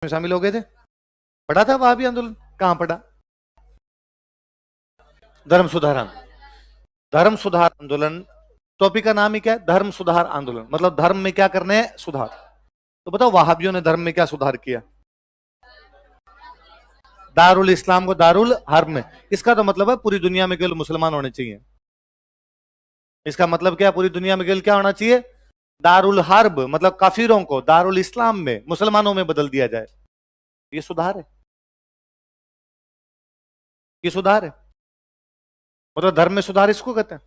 शामिल हो गए थे? पढ़ा था वहां भी आंदोलन? कहां पढ़ा? धर्म सुधार आंदोलन। धर्म सुधार आंदोलन टॉपिक का नाम ही क्या है? धर्म सुधार आंदोलन। मतलब धर्म में क्या करने हैं? सुधार। तो बताओ वहाबियों ने धर्म में क्या सुधार किया? दारुल इस्लाम को दारुल हर्ब में। इसका तो मतलब है पूरी दुनिया में केवल मुसलमान होने चाहिए। इसका मतलब क्या? पूरी दुनिया में केवल क्या होना चाहिए? दारुल हर्ब, मतलब काफिरों को दारुल इस्लाम में, मुसलमानों में बदल दिया जाए। ये सुधार है? ये सुधार है? मतलब धर्म में सुधार इसको कहते हैं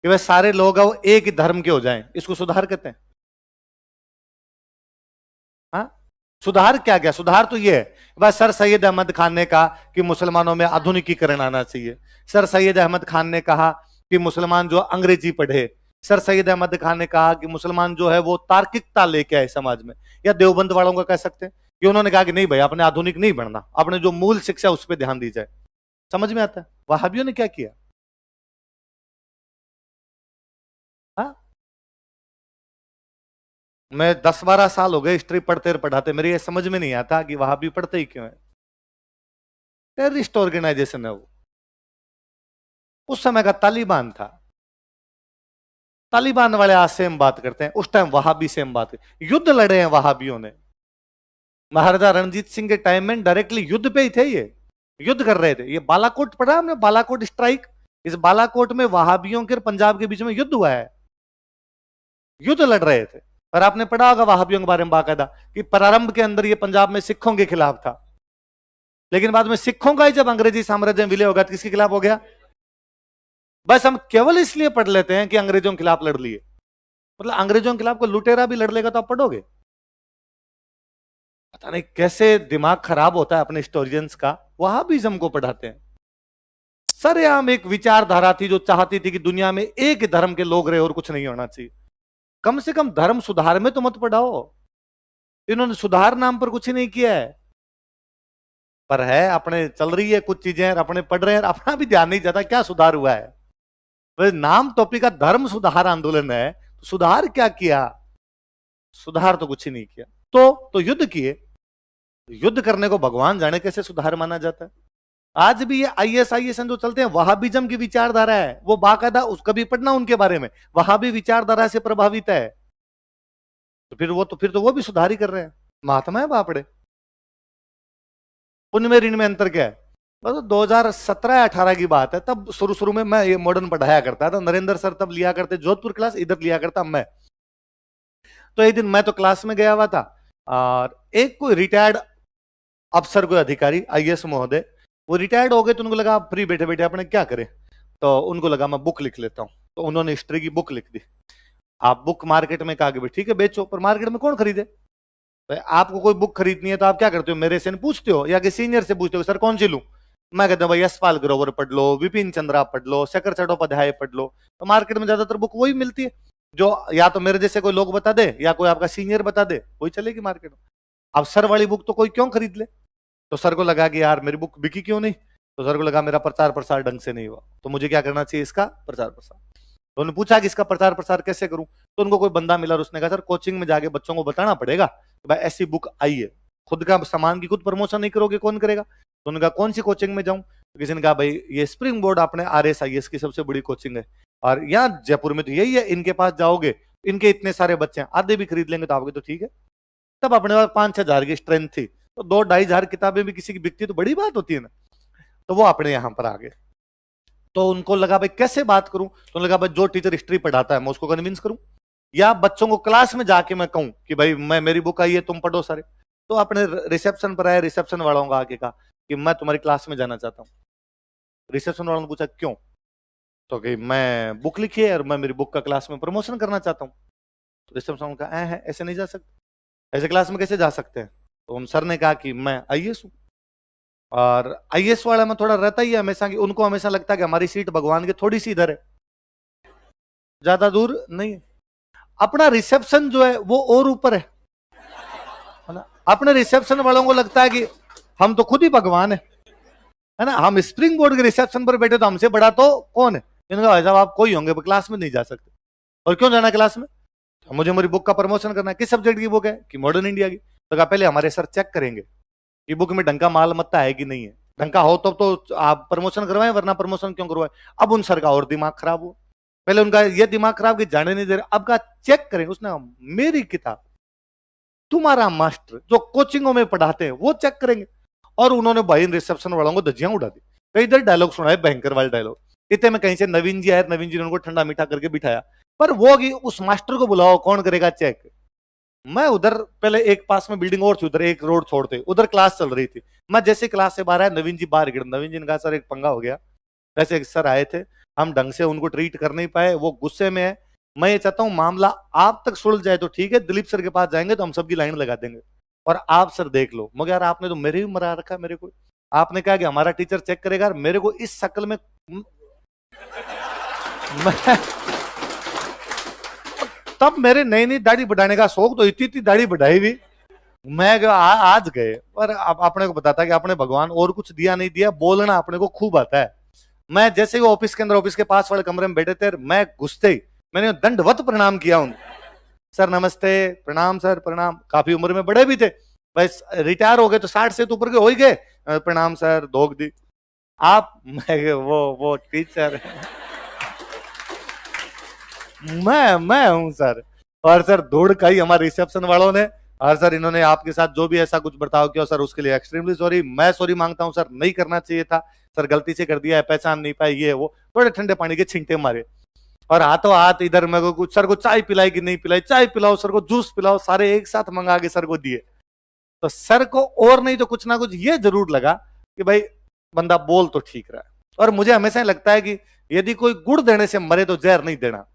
कि वह सारे लोग वो एक ही धर्म के हो जाएं, इसको सुधार कहते हैं। हाँ, सुधार क्या क्या? सुधार तो ये है बस सर सैयद अहमद खान ने कहा कि मुसलमानों में आधुनिकीकरण आना चाहिए। सर सैयद अहमद खान ने कहा कि मुसलमान जो अंग्रेजी पढ़े। सर सैयद अहमद खान ने कहा कि मुसलमान जो है वो तार्किकता लेके आए समाज में। या देवबंद वालों का कह सकते हैं कि उन्होंने कहा कि नहीं भाई, अपने आधुनिक नहीं बनना, अपने जो मूल शिक्षा उस पर ध्यान दी जाए। समझ में आता है वहाबियों ने क्या किया? हाँ, मैं 10-12 साल हो गए हिस्ट्री पढ़ते पढ़ाते, मेरी ये समझ में नहीं आता कि वहाबी पढ़ते ही क्यों है। टेररिस्ट ऑर्गेनाइजेशन है वो। उस समय का तालिबान था। तालिबान वाले आज से हम बात करते हैं, उस टाइम वहाबी से हम बात करते। युद्ध लड़े हैं वहाबियों ने। महाराजा रणजीत सिंह के टाइम में डायरेक्टली युद्ध पे ही थे ये। युद्ध कर रहे थे। ये बालाकोट पढ़ा हमने, बालाकोट स्ट्राइक। इस बालाकोट में वहाबियों के और पंजाब के बीच में युद्ध हुआ है। युद्ध लड़ रहे थे। और आपने पढ़ा होगा वहाबियों के बारे में बाकायदा कि प्रारंभ के अंदर ये पंजाब में सिखों के खिलाफ था, लेकिन बाद में सिखों का ही जब अंग्रेजी साम्राज्य में विलय होगा तो किसके खिलाफ हो गया? बस हम केवल इसलिए पढ़ लेते हैं कि अंग्रेजों के खिलाफ लड़ लिए। मतलब अंग्रेजों के खिलाफ कोई लुटेरा भी लड़ लेगा तो आप पढ़ोगे? पता नहीं कैसे दिमाग खराब होता है अपने हिस्टोरियंस का। वहाबिज्म को पढ़ाते हैं। सरेआम एक विचारधारा थी जो चाहती थी कि दुनिया में एक धर्म के लोग रहे और कुछ नहीं होना चाहिए। कम से कम धर्म सुधार में तो मत पढ़ाओ। इन्होंने सुधार नाम पर कुछ ही नहीं किया है। पर है अपने चल रही है कुछ चीजें, अपने पढ़ रहे हैं, अपना भी ध्यान नहीं जाता क्या सुधार हुआ है। नाम टॉपिक का धर्म सुधार आंदोलन है, तो सुधार क्या किया? सुधार तो कुछ ही नहीं किया। तो युद्ध किए। युद्ध करने को भगवान जाने कैसे सुधार माना जाता है। आज भी ये ISIS जो चलते हैं वहाबिज्म की विचारधारा है, वो बाकायदा उस कभी पढ़ना उनके बारे में, वहाबी विचारधारा से प्रभावित है। तो फिर वो भी सुधार ही कर रहे हैं। महात्मा है बापड़े। उनमें ऋण में अंतर क्या है? बस 2017-18 की बात है। तब शुरू में मैं ये मॉडर्न पढ़ाया करता था। नरेंद्र सर तब लिया करते जोधपुर क्लास, इधर लिया करता मैं। तो एक दिन मैं तो क्लास में गया हुआ था और एक कोई रिटायर्ड अफसर, कोई अधिकारी, IAS महोदय, वो रिटायर्ड हो गए। तो उनको लगा फ्री बैठे बैठे अपने क्या करें, तो उनको लगा मैं बुक लिख लेता हूँ। तो उन्होंने हिस्ट्री की बुक लिख दी। आप बुक मार्केट में कहा कि ठीक है बेचो, पर मार्केट में कौन खरीदे? तो आपको कोई बुक खरीदनी है तो आप क्या करते हो? मेरे से पूछते हो या कि सीनियर से पूछते हो सर कौन सी लूं? मैं कहता हूँ भाई यशपाल ग्रोवर पढ़ लो, विपिन चंद्रा पढ़ लो, शेखर चट्टोपाध्याय पढ़ लो। तो मार्केट में ज्यादातर बुक वही मिलती है जो या तो मेरे जैसे कोई लोग बता दे या कोई आपका सीनियर बता दे, वही चलेगी मार्केट में। अब सर वाली बुक तो कोई क्यों खरीद ले? तो सर को लगा कि यार मेरी बुक बिकी क्यों नहीं? तो सर को लगा मेरा प्रचार प्रसार ढंग से नहीं हुआ, तो मुझे क्या करना चाहिए? इसका प्रचार प्रसार। तो उन्होंने पूछा कि इसका प्रचार प्रसार कैसे करूं? तो उनको कोई बंदा मिला और उसने कहा सर कोचिंग में जाके बच्चों को बताना पड़ेगा कि भाई ऐसी बुक आई है। खुद का सामान की खुद प्रमोशन नहीं करोगे कौन करेगा? तो उन्होंने कहा कौन सी कोचिंग में जाऊं? तो किसी ने कहा भाई ये स्प्रिंग बोर्ड अपने RSIS की सबसे बड़ी कोचिंग है और यहाँ जयपुर में तो यही है, इनके पास जाओगे, इनके इतने सारे बच्चे हैं, आधे भी खरीद लेंगे तो आपके तो ठीक है। तब अपने पास 5-6 हजार की स्ट्रेंथ थी, तो 2-2.5 हजार किताबें भी किसी की बिकती तो बड़ी बात होती है ना। तो वो अपने यहाँ पर आ गए। तो उनको लगा भाई कैसे बात करूं? तो लगा भाई जो टीचर हिस्ट्री पढ़ाता है मैं उसको कन्विंस करूं, या बच्चों को क्लास में जाके मैं कहूं कि भाई मैं मेरी बुक आई है तुम पढ़ो सारे। तो अपने रिसेप्शन पर आए, रिसेप्शन वालों का आके कहा कि मैं तुम्हारी क्लास में जाना चाहता हूँ। रिसेप्शन वालों ने पूछा क्यों? तो कि मैं बुक लिखी है और मैं मेरी बुक का क्लास में प्रमोशन करना चाहता हूँ। तो रिसेप्शन का है ऐसे नहीं जा सकते, ऐसे क्लास में कैसे जा सकते हैं? तो उन सर ने कहा कि मैं IAS हूँ और IAS वाला में थोड़ा रहता ही है हमेशा कि उनको हमेशा लगता है कि हमारी सीट भगवान की थोड़ी सी इधर है, ज्यादा दूर नहीं है। अपना रिसेप्शन जो है वो और ऊपर है ना। अपने रिसेप्शन वालों को लगता है कि हम तो खुद ही भगवान है ना। हम स्प्रिंग बोर्ड के रिसेप्शन पर बैठे तो हमसे बड़ा तो कौन है? इनका भाई साहब आप कोई होंगे, क्लास में नहीं जा सकते। और क्यों जाना क्लास में? मुझे मेरी बुक का प्रमोशन करना है। किस सब्जेक्ट की बुक है? कि मॉडर्न इंडिया की। तो कहा पहले हमारे सर चेक करेंगे कि बुक में ढंग का माल मत्ता है कि नहीं है, ढंग का हो तब तो आप प्रमोशन करवाएं, वरना प्रमोशन क्यों करवाएं। अब उन सर का और दिमाग खराब हुआ, पहले उनका ये दिमाग खराब कि जाने नहीं दे रहे, अब का चेक करेंगे। उसने कहा, मेरी किताब तुम्हारा मास्टर जो कोचिंगों में पढ़ाते हैं वो चेक करेंगे। और उन्होंने भाई रिसेप्शन वालों को धज्जियां उड़ा दी, कई इधर डायलॉग सुनाए, भयंकर वाले डायलॉग। इतने में कहीं से नवीन जी आए, नवीन जी ने उनको ठंडा मीठा करके बिठाया, पर वो कि उस मास्टर को बुलाओ, कौन करेगा चेक। मैं उधर पहले एक पास में बिल्डिंग और थी, उधर एक रोड छोड़ते उधर क्लास चल रही थी। मैं जैसे क्लास से बाहर आया, नवीन जी बाहर गिर, नवीन जी ने कहा सर एक पंगा हो गया, वैसे एक सर आए थे, हम ढंग से उनको ट्रीट कर नहीं पाए, वो गुस्से में है, मैं ये चाहता हूं मामला आप तक सुलझ जाए तो ठीक है, दिलीप सर के पास जाएंगे तो हम सबकी लाइन लगा देंगे, और आप सर देख लो। मगर यार आपने तो मेरे भी मरा रखा, मेरे को आपने कहा कि हमारा टीचर चेक करेगा, मेरे को इस शक्ल में मैं तब मेरे नई नई दाढ़ी बढ़ाने का शौक, तो इतनी इतनी दाढ़ी बढ़ाई भी मैं आज गए। पर अपने को बताता कि आपने भगवान और कुछ दिया नहीं दिया, बोलना अपने को खूब आता है। मैं जैसे ही ऑफिस के अंदर, ऑफिस के पास वाले कमरे में बैठे थे, मैं घुसते ही मैंने दंडवत प्रणाम किया उनको, सर नमस्ते, प्रणाम सर प्रणाम। काफी उम्र में बड़े भी थे, बस रिटायर हो गए तो 60 से तो ऊपर के हो ही गए। प्रणाम सर, धोख दी आप। मैं वो टीचर मैं हूं सर। और सर दौड़ कही हमारे रिसेप्शन वालों ने, और सर इन्होंने आपके साथ जो भी ऐसा कुछ बर्ताव किया सर उसके लिए एक्सट्रीमली सॉरी, मैं सॉरी मांगता हूं सर, नहीं करना चाहिए था सर, गलती से कर दिया है, पहचान नहीं पाए, ये वो थोड़े ठंडे पानी के छींटे मारे। और हाथों हाथ इधर मेरे को कुछ, सर को चाय पिलाई कि नहीं पिलाई, चाय पिलाओ सर को, जूस पिलाओ, सारे एक साथ मंगा के सर को दिए। तो सर को और नहीं तो कुछ ना कुछ ये जरूर लगा कि भाई बंदा बोल तो ठीक रहा है। और मुझे हमेशा लगता है कि यदि कोई गुड़ देने से मरे तो जहर नहीं देना।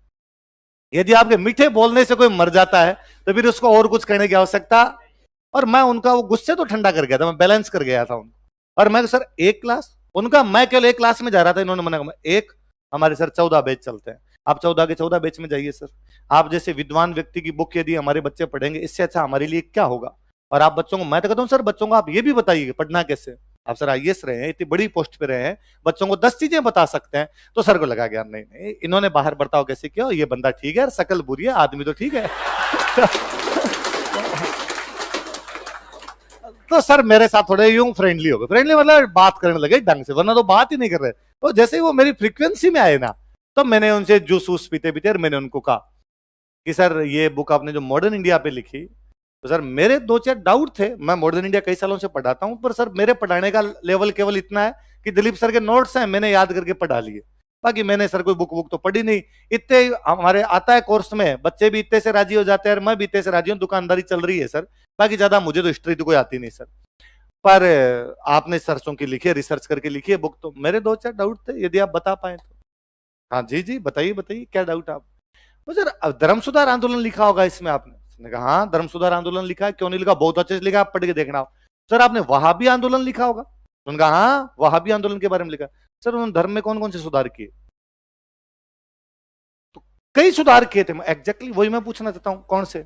यदि आपके मीठे बोलने से कोई मर जाता है तो फिर उसको और कुछ कहने की आवश्यकता। और मैं उनका वो गुस्से तो ठंडा कर गया था, मैं बैलेंस कर गया था उनको। और मैं सर एक क्लास उनका, मैं केवल एक क्लास में जा रहा था, इन्होंने मना किया, एक हमारे सर 14 बैच चलते हैं, आप 14 के 14 बैच में जाइए सर। आप जैसे विद्वान व्यक्ति की बुक यदि हमारे बच्चे पढ़ेंगे, इससे अच्छा हमारे लिए क्या होगा। और आप बच्चों को, मैं तो कहता हूँ सर बच्चों को आप ये भी बताइए पढ़ना कैसे। आप सर आईएएस रहे हैं, इतनी बड़ी पोस्ट पे रहे हैं, बच्चों को 10 चीजें बता सकते हैं। तो सर को लगा गया नहीं नहीं, इन्होंने बाहर बर्ताव कैसे किया, ये बंदा ठीक है, शकल बुरी है, आदमी तो ठीक है। तो सर मेरे साथ थोड़े यूं फ्रेंडली हो गए, फ्रेंडली मतलब बात करने लगे ढंग से, वरना तो बात ही नहीं कर रहे। तो जैसे ही वो मेरी फ्रीक्वेंसी में आए ना, तो मैंने उनसे जूस वूस पीते पीते मैंने उनको कहा कि सर ये बुक आपने जो मॉडर्न इंडिया पे लिखी, तो सर मेरे 2-4 डाउट थे, मैं मॉडर्न इंडिया कई सालों से पढ़ाता हूं, पर सर मेरे पढ़ाने का लेवल केवल इतना है कि दिलीप सर के नोट्स हैं, मैंने याद करके पढ़ा लिए, बाकी मैंने सर कोई बुक तो पढ़ी नहीं। इतने हमारे आता है कोर्स में, बच्चे भी इतने से राजी हो जाते हैं और मैं भी इतने से राजी हूँ, दुकानदारी चल रही है सर, बाकी ज्यादा मुझे तो हिस्ट्री तो कोई आती नहीं सर। पर आपने सरसों की लिखी है, रिसर्च करके लिखी है बुक, तो मेरे 2-4 डाउट थे, यदि आप बता पाए तो। हाँ जी जी बताइए बताइए क्या डाउट आप। तो सर धर्म सुधार आंदोलन लिखा होगा इसमें आपने। उसने कहा हाँ धर्म सुधार आंदोलन लिखा है, क्यों नहीं लिखा, बहुत अच्छे से लिखा, आप पढ़ के देखना। सर आपने वहाबी आंदोलन लिखा होगा। उन्होंने कहा हाँ वहाबी आंदोलन के बारे में लिखा। सर उन्होंने धर्म में कौन कौन से सुधार किए। तो कई सुधार किए थे, एग्जैक्टली वही मैं पूछना चाहता हूं कौन से,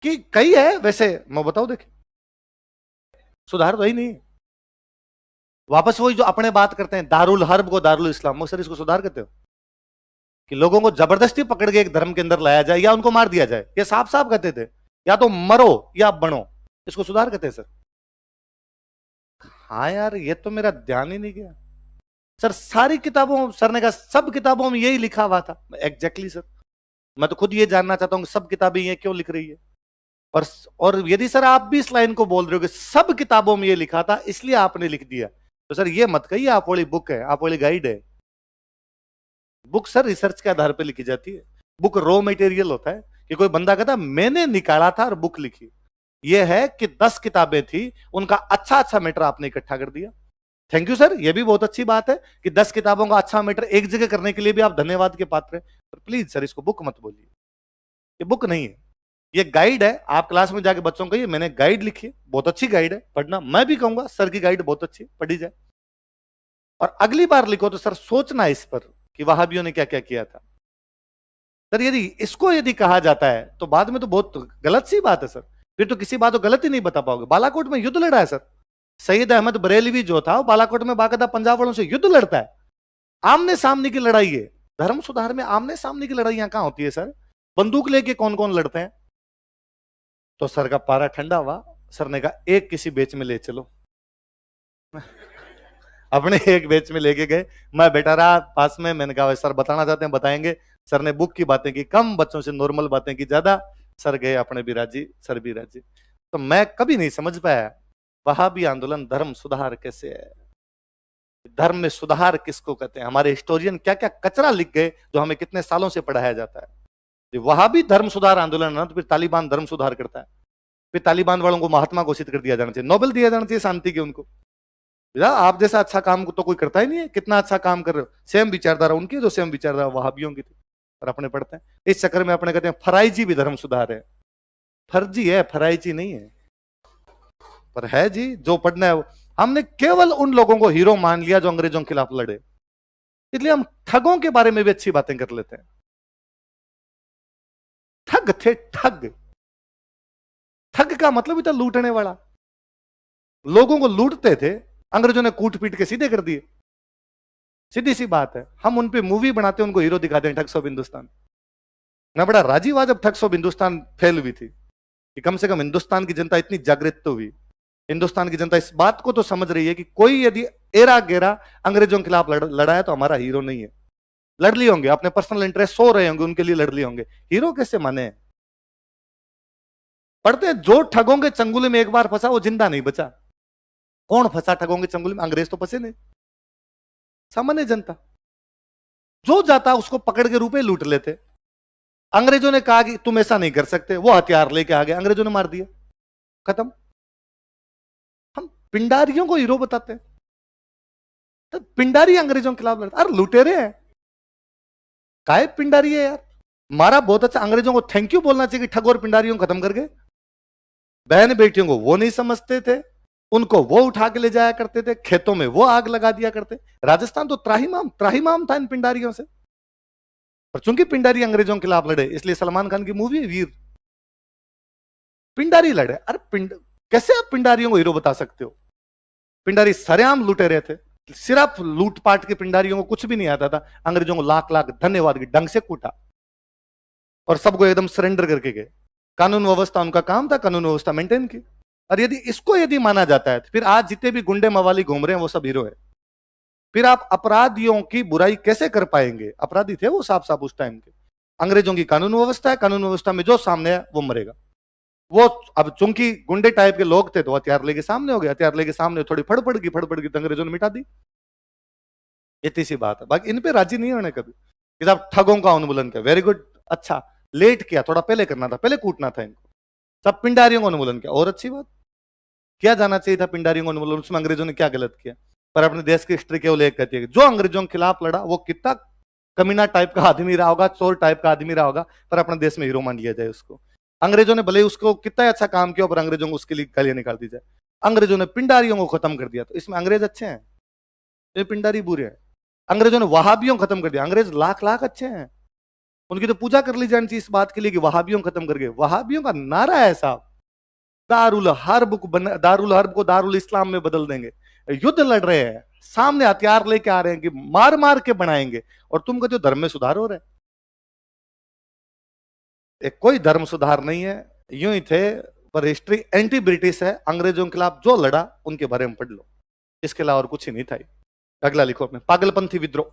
कि कई है वैसे, मैं बताऊं देखिए, सुधार तो ही नहीं। वापस वही जो अपने बात करते हैं, दारुल हर्ब को दारुल इस्लाम, सर इसको सुधार कहते हो कि लोगों को जबरदस्ती पकड़ के एक धर्म के अंदर लाया जाए या उनको मार दिया जाए, ये साफ साफ कहते थे, या तो मरो या बनो, इसको सुधार कहते हैं सर। हाँ यार ये तो मेरा ध्यान ही नहीं गया सर, सारी किताबों, सर ने कहा सब किताबों में यही लिखा हुआ था। एग्जैक्टली सर, मैं तो खुद ये जानना चाहता हूं कि सब किताबें ये क्यों लिख रही है। और यदि सर आप भी इस लाइन को बोल रहे हो कि सब किताबों में ये लिखा था इसलिए आपने लिख दिया, तो सर ये मत कहिए आप वाली बुक है, आप वाली गाइड है। बुक सर रिसर्च के आधार पर लिखी जाती है, बुक रॉ मटेरियल होता है कि कोई बंदा कहता मैंने निकाला था और बुक लिखी। यह है कि 10 किताबें थी, उनका अच्छा अच्छा मैटर आपने इकट्ठा कर दिया। थैंक यू सर, यह भी बहुत अच्छी बात है कि 10 किताबों का अच्छा मैटर एक जगह करने के लिए भी आप धन्यवाद के पात्र हैं। पर प्लीज सर इसको बुक मत बोलिए, ये बुक नहीं है, ये गाइड है। आप क्लास में जाके बच्चों को कहिए मैंने गाइड लिखी है, बहुत अच्छी गाइड है, पढ़ना। मैं भी कहूंगा सर की गाइड बहुत अच्छी, पढ़ी जाए। और अगली बार लिखो तो सर सोचना इस पर कि वहाबियों ने क्या क्या किया था। सर यदि इसको यदि कहा जाता है तो बाद में तो बहुत गलत सी बात है सर, फिर तो किसी बात को गलत ही नहीं बता पाओगे। बालाकोट में युद्ध लड़ा है सर, सईद अहमद बरेलवी जो था वो बालाकोट में बाकायदा पंजाब वालों से युद्ध लड़ता है, आमने सामने की लड़ाई है। धर्म सुधार में आमने सामने की लड़ाइयां कहां होती है सर, बंदूक लेके कौन कौन लड़ते हैं। तो सर का पारा ठंडा हुआ, सर ने कहा एक किसी बेच में ले चलो। अपने एक बेच में लेके गए, मैं बैठा रहा पास में, मैंने कहा सर बताना चाहते हैं बताएंगे। सर ने बुक की बातें की कम, बच्चों से नॉर्मल बातें की ज्यादा। सर गए अपने भी राजी, सर भी राजी। तो मैं कभी नहीं समझ पाया वहाबी आंदोलन धर्म सुधार कैसे है, धर्म में सुधार किसको कहते हैं। हमारे हिस्टोरियन क्या क्या कचरा लिख गए जो हमें कितने सालों से पढ़ाया जाता है। वहाबी धर्म सुधार आंदोलन ना, तो फिर तालिबान धर्म सुधार करता है। फिर तालिबान वालों को महात्मा घोषित कर दिया जाना चाहिए, नोबेल दिया जाना चाहिए शांति के उनको। आप जैसा अच्छा काम तो कोई करता ही नहीं है, कितना अच्छा काम कर रहे हो। सेम विचारधारा उनकी जो सेम विचारधारा वहाबियों की थी, और अपने पढ़ते हैं। इस चक्कर में अपने कहते हैं फराइजी भी धर्म सुधार है। फर्जी है, फराइजी नहीं है, पर है जी जो पढ़ना है। हमने केवल उन लोगों को हीरो मान लिया जो अंग्रेजों के खिलाफ लड़े, इसलिए हम ठगों के बारे में भी अच्छी बातें कर लेते हैं। ठग थे, ठग। ठग का मतलब भी था लूटने वाला, लोगों को लूटते थे। अंग्रेजों ने कूट पीट के सीधे कर दिए, सीधी सी बात है। हम उन पे मूवी बनाते हैं, उनको हीरो दिखाते हैं, ठग्स ऑफ हिंदुस्तान। मैं बड़ा राजी हुआ जब ठग्स ऑफ हिंदुस्तान फेल हुई थी, कि कम से कम हिंदुस्तान की जनता इतनी जागृत तो हुई। हिंदुस्तान की जनता इस बात को तो समझ रही है कि कोई यदि एरा गेरा अंग्रेजों के खिलाफ लड़ा है तो हमारा हीरो नहीं है। लड़ लिए होंगे, अपने पर्सनल इंटरेस्ट हो रहे होंगे, उनके लिए लड़ लिए होंगे, हीरो कैसे माने। पढ़ते हैं जो ठगों के चंगुल में एक बार फंसा वो जिंदा नहीं बचा। कौन फंसा ठगों के चंगुल में? अंग्रेज तो फंसे नहीं, सामान्य जनता। जो जाता उसको पकड़ के रुपए लूट लेते। अंग्रेजों ने कहा कि तुम ऐसा नहीं कर सकते, वो हथियार लेके आ गए, अंग्रेजों ने मार दिया, खत्म। हम पिंडारियों को हीरो बताते हैं, तो पिंडारी अंग्रेजों के खिलाफ लड़ते। अरे लुटेरे हैं, काहे पिंडारी है यार। मारा बहुत अच्छा, अंग्रेजों को थैंक यू बोलना चाहिए कि ठग और पिंडारियों को खत्म कर गए। बहन बेटियों को वो नहीं समझते थे, उनको वो उठा के ले जाया करते थे, खेतों में वो आग लगा दिया करते। राजस्थान तो त्राहिमाम था इन पिंडारियों से। पर चूंकि पिंडारी अंग्रेजों के खिलाफ लड़े, इसलिए सलमान खान की मूवी है वीर। पिंडारी लड़े। अरे कैसे आप पिंडारियों को हीरो बता सकते हो? पिंडारी सरेआम लुटे रहे थे, सिर्फ लूटपाट के पिंडारियों को कुछ भी नहीं आता था। अंग्रेजों को लाख लाख धन्यवाद की ढंग से कूटा और सबको एकदम सरेंडर करके गए। कानून व्यवस्था उनका काम था, कानून व्यवस्था मेंटेन की। और यदि माना जाता है तो फिर आज जितने भी गुंडे मवाली घूम रहे हैं वो सब हीरो है। फिर आप अपराधियों की बुराई कैसे कर पाएंगे? अपराधी थे वो साफ साफ उस टाइम के। अंग्रेजों की कानून व्यवस्था है, कानून व्यवस्था में जो सामने है वो मरेगा। वो अब चूंकि गुंडे टाइप के लोग थे तो हथियार लेके सामने हो गए, हथियार लेके सामने थोड़ी फड़फड़ की तो अंग्रेजों ने मिटा दी। इतनी सी बात है। बाकी इन पे राजी नहीं होने कभी कि साहब ठगों का उन्मूलन किया, वेरी गुड, अच्छा। लेट किया, थोड़ा पहले करना था, पहले कूटना था इनको। सब पिंडारियों का उन्मूलन किया, और अच्छी बात, किया जाना चाहिए था पिंडारियों का उन्मूलन। उसमें अंग्रेजों ने क्या गलत किया? पर अपने देश की हिस्ट्री केवल एक कहती है कि जो अंग्रेजों के खिलाफ लड़ा वो कितना कमीना टाइप का आदमी रहा होगा, चोर टाइप का आदमी रहा होगा, पर अपने देश में हीरो मान लिया जाए उसको। अंग्रेजों ने भले उसको कितना अच्छा काम किया, पर अंग्रेजों को उसके लिए गालियां निकाल दी जाए। अंग्रेजों ने पिंडारियों को खत्म कर दिया, तो इसमें अंग्रेज अच्छे हैं, ये पिंडारी बुरे हैं। अंग्रेजों ने वहाबियों को खत्म कर दिया, अंग्रेज लाख लाख अच्छे हैं। उनकी तो पूजा कर ली जानी चाहिए इस बात के लिए कि वहाबियों को खत्म कर गए। वहाबियों का नारा है साहब, दारुल हर्ब को दारुल इस्लाम में बदल देंगे। युद्ध लड़ रहे हैं, सामने हथियार लेके आ रहे हैं कि मार मार के बनाएंगे, और तुम कहते हो धर्म में सुधार हो रहा है। कोई धर्म सुधार नहीं है, यूं ही थे। पर हिस्ट्री एंटी ब्रिटिश है, अंग्रेजों के खिलाफ जो लड़ा उनके बारे में पढ़ लो, इसके अलावा और कुछ ही नहीं था। अगला लिखो अपने, पागलपंथी विद्रोह।